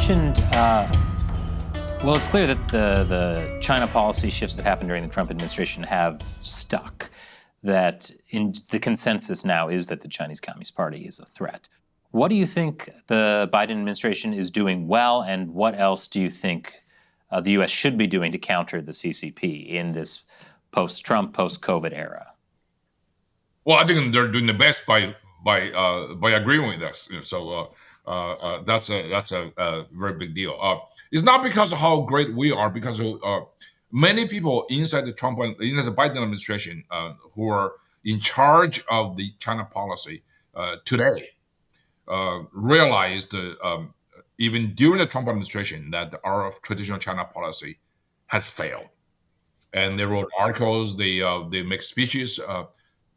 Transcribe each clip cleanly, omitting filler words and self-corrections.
mentioned, well, it's clear that the China policy shifts that happened during the Trump administration have stuck, that in the consensus now is that the Chinese Communist Party is a threat. What do you think the Biden administration is doing well, and what else do you think the U.S. should be doing to counter the CCP in this post-Trump, post-COVID era? Well, I think they're doing the best by agreeing with us. So that's a very big deal. It's not because of how great we are, because of many people inside the Biden administration who are in charge of the China policy today realized even during the Trump administration that our traditional China policy has failed, and they wrote articles, they make speeches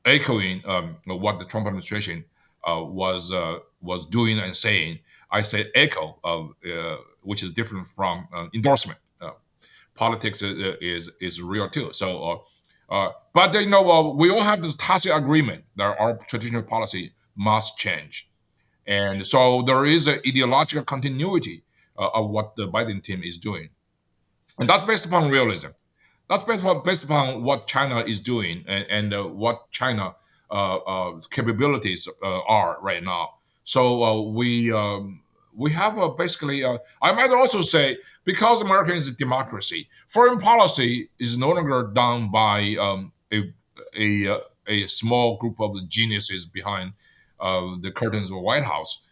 echoing what the Trump administration was doing and saying. I say echo, which is different from endorsement. Politics is real too. So, but we all have this tacit agreement that our traditional policy must change, and so there is an ideological continuity of what the Biden team is doing, and that's based upon realism. That's based upon what China is doing and what China capabilities are right now. So we have basically. I might also say, because America is a democracy, foreign policy is no longer done by a small group of geniuses behind the curtains of the White House.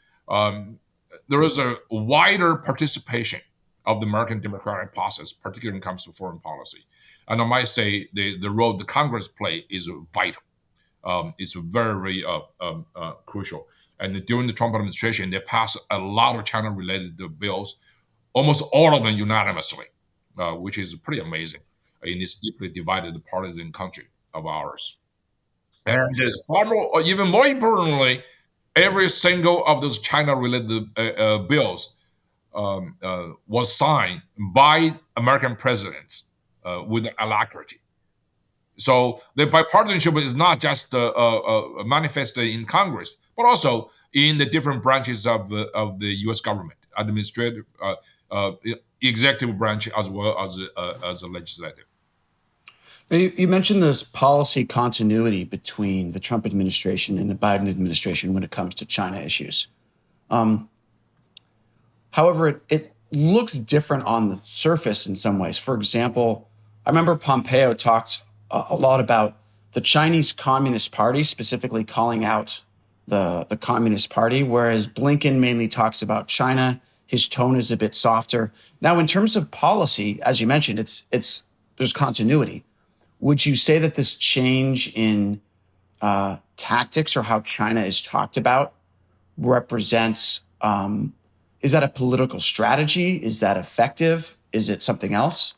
There is a wider participation of the American democratic process, particularly when it comes to foreign policy. And I might say the role the Congress play is vital. It's very, very crucial. And during the Trump administration, they passed a lot of China-related bills, almost all of them unanimously, which is pretty amazing in this deeply divided partisan country of ours. And even more importantly, every single of those China-related bills was signed by American presidents with alacrity. So the bipartisanship is not just manifested in Congress, but also in the different branches of the U.S. government, administrative, executive branch, as well as the legislative. You mentioned this policy continuity between the Trump administration and the Biden administration when it comes to China issues. However, it looks different on the surface in some ways. For example, I remember Pompeo talked a lot about the Chinese Communist Party, specifically calling out the Communist Party, whereas Blinken mainly talks about China. His tone is a bit softer. Now, in terms of policy, as you mentioned, there's continuity. Would you say that this change in tactics or how China is talked about represents, is that a political strategy? Is that effective? Is it something else?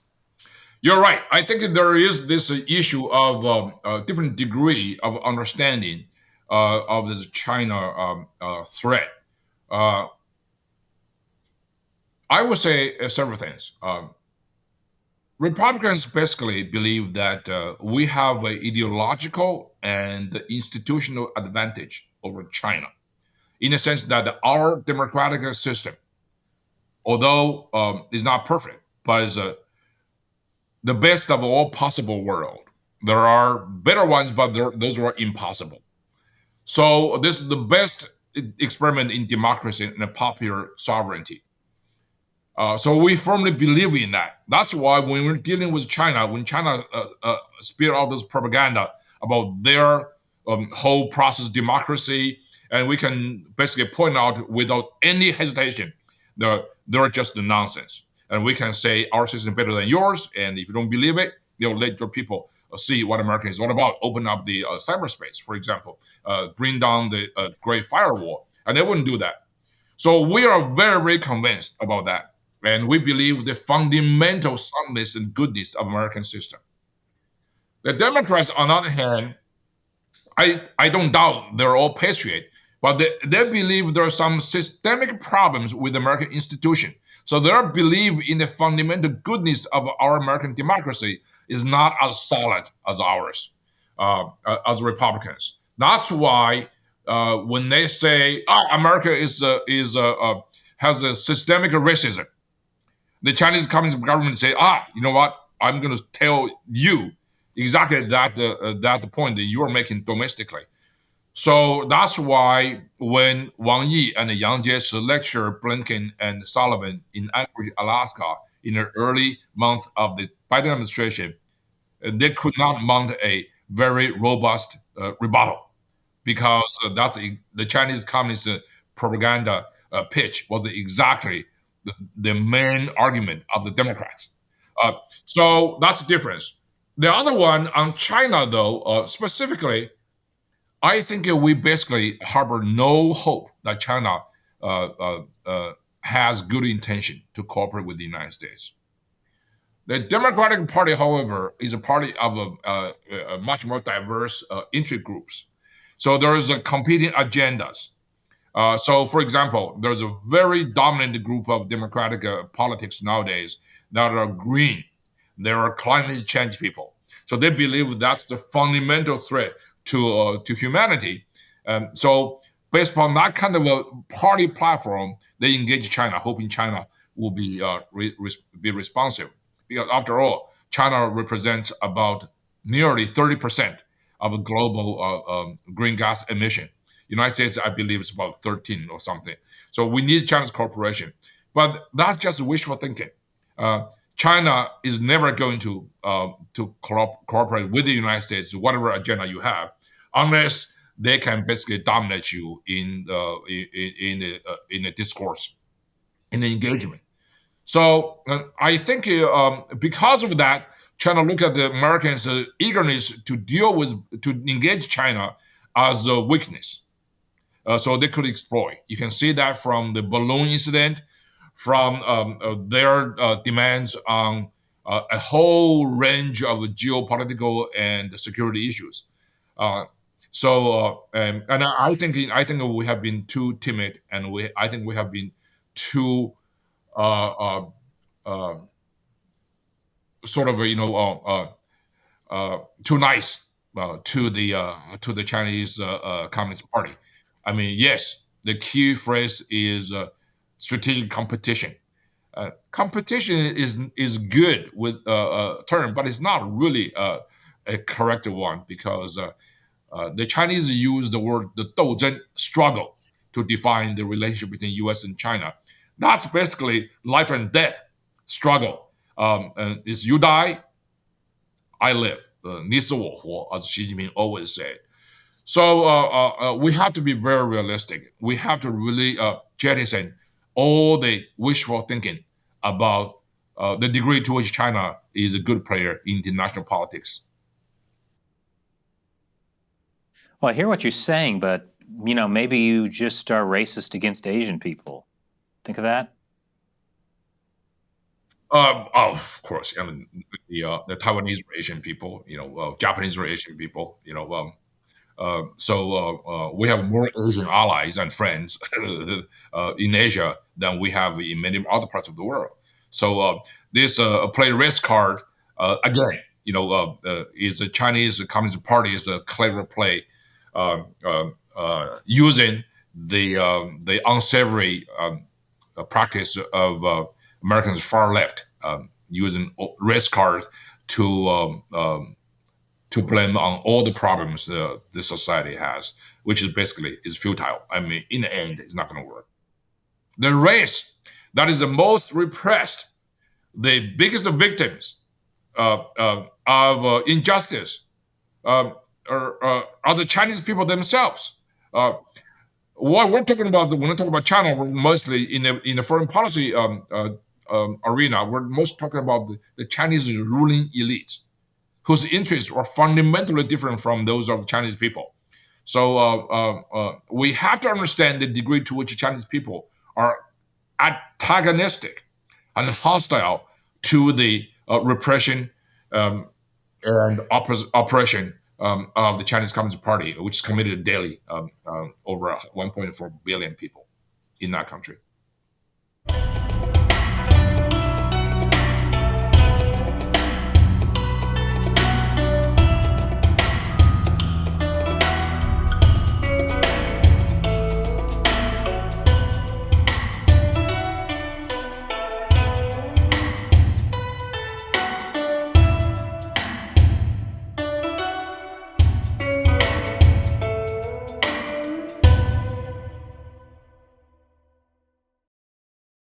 You're right. I think that there is this issue of a different degree of understanding of this China threat. I would say several things. Republicans basically believe that we have an ideological and institutional advantage over China, in the sense that our democratic system, although is not perfect, but is the best of all possible world. There are better ones, but those are impossible. So this is the best experiment in democracy and popular sovereignty. So we firmly believe in that. That's why when we're dealing with China, when China spear out this propaganda about their whole process democracy, and we can basically point out without any hesitation, they're just the nonsense. And we can say our system is better than yours, and if you don't believe it, let your people see what America is all about. Open up the cyberspace, for example, bring down the Great Firewall, and they wouldn't do that. So we are very, very convinced about that, and we believe the fundamental soundness and goodness of American system. The Democrats, on the other hand, I don't doubt they're all patriot, but they believe there are some systemic problems with the American institution. So their belief in the fundamental goodness of our American democracy is not as solid as ours, as Republicans. That's why when they say America has a systemic racism. The Chinese Communist government say, you know what? I'm going to tell you exactly that point that you are making domestically. So that's why when Wang Yi and Yang Jiechi lectured Blinken and Sullivan in Anchorage, Alaska, in the early month of the Biden administration, they could not mount a very robust rebuttal, because that's the Chinese Communist propaganda pitch was exactly the main argument of the Democrats. So that's the difference. The other one on China, though, specifically, I think we basically harbor no hope that China has good intention to cooperate with the United States. The Democratic Party, however, is a party of a much more diverse interest groups. So there is a competing agendas. So, for example, there's a very dominant group of Democratic politics nowadays that are green. They are climate change people. So they believe that's the fundamental threat to humanity. So based upon that kind of a party platform, they engage China, hoping China will be responsive. Because after all, China represents about nearly 30% of the global green gas emission. United States, I believe, is about 13 or something. So we need China's cooperation. But that's just wishful thinking. China is never going to cooperate with the United States, whatever agenda you have, unless they can basically dominate you in the discourse, in the engagement. So I think because of that, China look at the Americans' eagerness to engage China as a weakness. So they could exploit. You can see that from the balloon incident, from their demands on a whole range of geopolitical and security issues. And I think we have been too timid, and I think we have been too sort of too nice to the Chinese Communist Party. I mean, yes, the key phrase is strategic competition. Competition is good with a term, but it's not really a correct one, because the Chinese use the word the 斗争 struggle to define the relationship between U.S. and China. That's basically life and death struggle. Is you die, I live. 你死我活, as Xi Jinping always said. So we have to be very realistic. We have to really jettison all the wishful thinking about the degree to which China is a good player in international politics. Well, I hear what you're saying, but maybe you just are racist against Asian people. Think of that? Of course, I mean the Taiwanese are Asian people, Japanese are Asian people, so we have more Asian allies and friends in Asia than we have in many other parts of the world. So this play race card again, is the Chinese Communist Party is a clever play using the unsavory practice of Americans far left, using race cards to blame on all the problems the society has, which is basically is futile. I mean, in the end, it's not going to work. The race that is the most repressed, the biggest victims of injustice, are the Chinese people themselves. What we're talking about when we talk about China, we're mostly in the foreign policy arena. We're most talking about the Chinese ruling elites, whose interests are fundamentally different from those of the Chinese people. So we have to understand the degree to which Chinese people are antagonistic and hostile to the repression and oppression of the Chinese Communist Party, which is committed daily over 1.4 billion people in that country.